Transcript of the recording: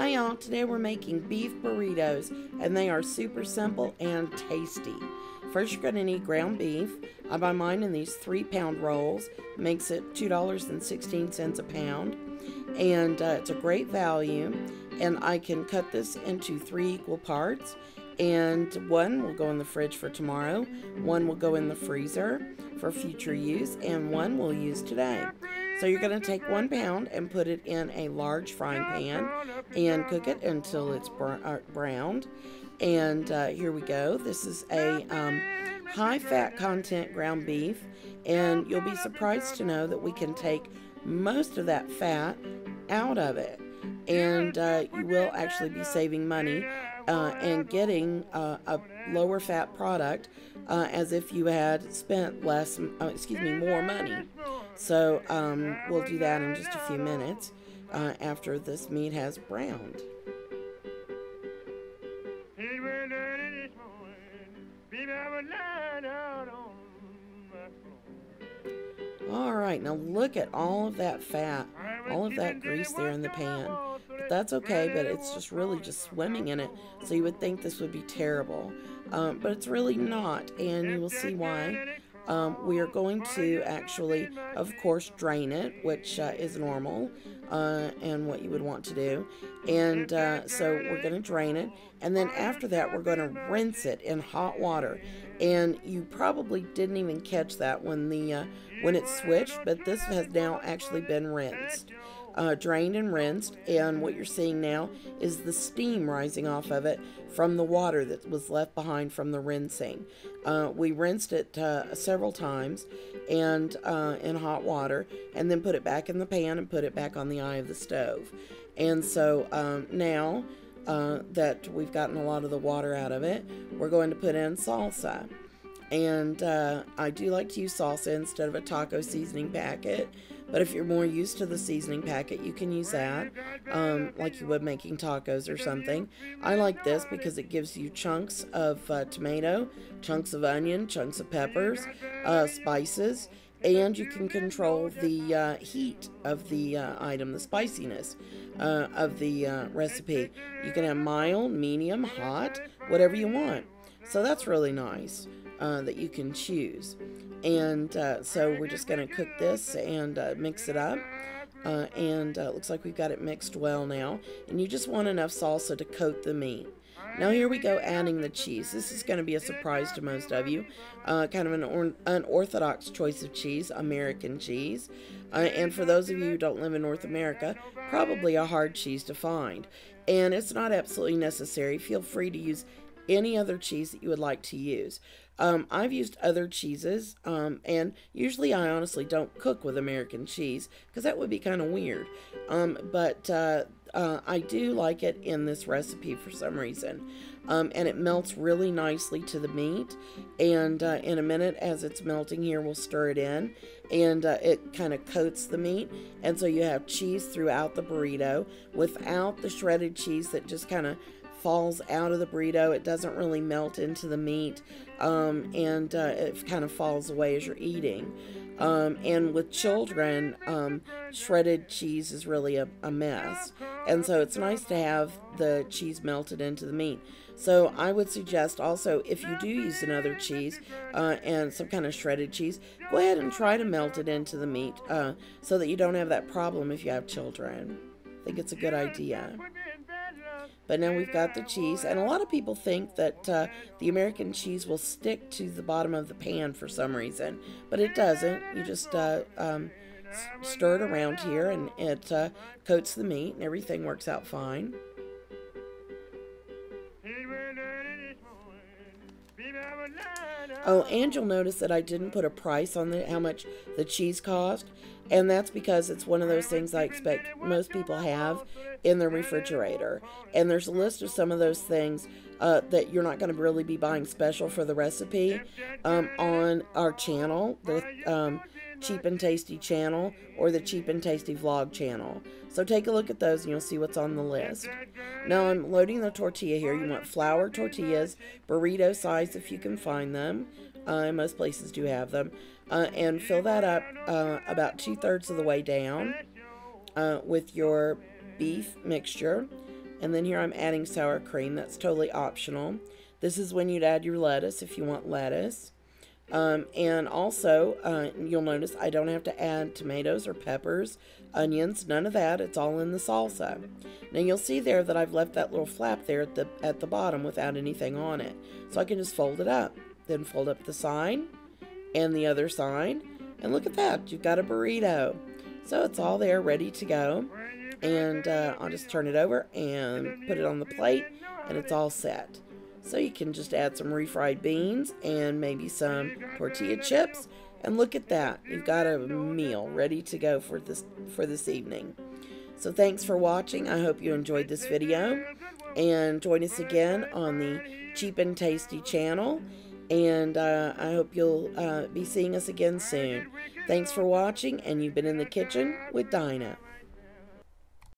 Hi y'all, today we're making beef burritos and they are super simple and tasty. First you're going to need ground beef. I buy mine in these 3-pound rolls, makes it $2.16 a pound, and it's a great value, and I can cut this into 3 equal parts, and one will go in the fridge for tomorrow, one will go in the freezer for future use, and one we'll use today. So you're going to take 1 pound and put it in a large frying pan and cook it until it's browned. And here we go. This is a high fat content ground beef, and you'll be surprised to know that we can take most of that fat out of it, and you will actually be saving money and getting a lower fat product as if you had spent more money. So we'll do that in just a few minutes after this meat has browned. Alright, now look at all of that fat, all of that grease there in the pan. But that's okay, but it's just really just swimming in it, so you would think this would be terrible. But it's really not, and you will see why. We are going to actually, of course, drain it, which is normal and what you would want to do. And so we're going to drain it, and then after that we're going to rinse it in hot water. And you probably didn't even catch that when it switched, but this has now actually been rinsed. Drained and rinsed, and what you're seeing now is the steam rising off of it from the water that was left behind from the rinsing. We rinsed it several times and in hot water, and then put it back in the pan and put it back on the eye of the stove. And so now that we've gotten a lot of the water out of it, we're going to put in salsa. And I do like to use salsa instead of a taco seasoning packet. But if you're more used to the seasoning packet, you can use that, like you would making tacos or something. I like this because it gives you chunks of tomato, chunks of onion, chunks of peppers, spices, and you can control the heat of the item, the spiciness of the recipe. You can have mild, medium, hot, whatever you want. So that's really nice that you can choose. And so we're just going to cook this and mix it up. And it looks like we've got it mixed well now. And you just want enough salsa to coat the meat. Now here we go adding the cheese. This is going to be a surprise to most of you. Kind of an unorthodox choice of cheese, American cheese. And for those of you who don't live in North America, probably a hard cheese to find. And it's not absolutely necessary. Feel free to use any other cheese that you would like to use. I've used other cheeses, and usually I honestly don't cook with American cheese because that would be kind of weird. But I do like it in this recipe for some reason. And it melts really nicely to the meat. And in a minute, as it's melting here, we'll stir it in. And it kind of coats the meat. And so you have cheese throughout the burrito without the shredded cheese that just kind of falls out of the burrito. It doesn't really melt into the meat, and it kind of falls away as you're eating. And with children, shredded cheese is really a mess, and so it's nice to have the cheese melted into the meat. So I would suggest also, if you do use another cheese and some kind of shredded cheese, go ahead and try to melt it into the meat so that you don't have that problem if you have children. I think it's a good idea. But now we've got the cheese, and a lot of people think that the American cheese will stick to the bottom of the pan for some reason, but it doesn't. You just stir it around here, and it coats the meat, and everything works out fine. Oh, and you'll notice that I didn't put a price on how much the cheese cost, and that's because it's one of those things I expect most people have in their refrigerator. And there's a list of some of those things that you're not going to really be buying special for the recipe on our channel, the Cheap and Tasty channel, or the Cheap and Tasty vlog channel. So take a look at those and you'll see what's on the list. Now I'm loading the tortilla here. You want flour tortillas, burrito size if you can find them. Most places do have them. And fill that up about 2/3 of the way down with your beef mixture. And then here I'm adding sour cream. That's totally optional. This is when you'd add your lettuce if you want lettuce. And also, you'll notice I don't have to add tomatoes or peppers, onions, none of that. It's all in the salsa. Now you'll see there that I've left that little flap there at the bottom without anything on it. So I can just fold it up. Then fold up the side and the other side. And look at that, you've got a burrito. So it's all there ready to go. And I'll just turn it over and put it on the plate, and it's all set. So you can just add some refried beans and maybe some tortilla chips, and look at that, you've got a meal ready to go for this evening. So thanks for watching. I hope you enjoyed this video, and join us again on the Cheap and Tasty channel, and I hope you'll be seeing us again soon. Thanks for watching, and you've been in the kitchen with Dinah.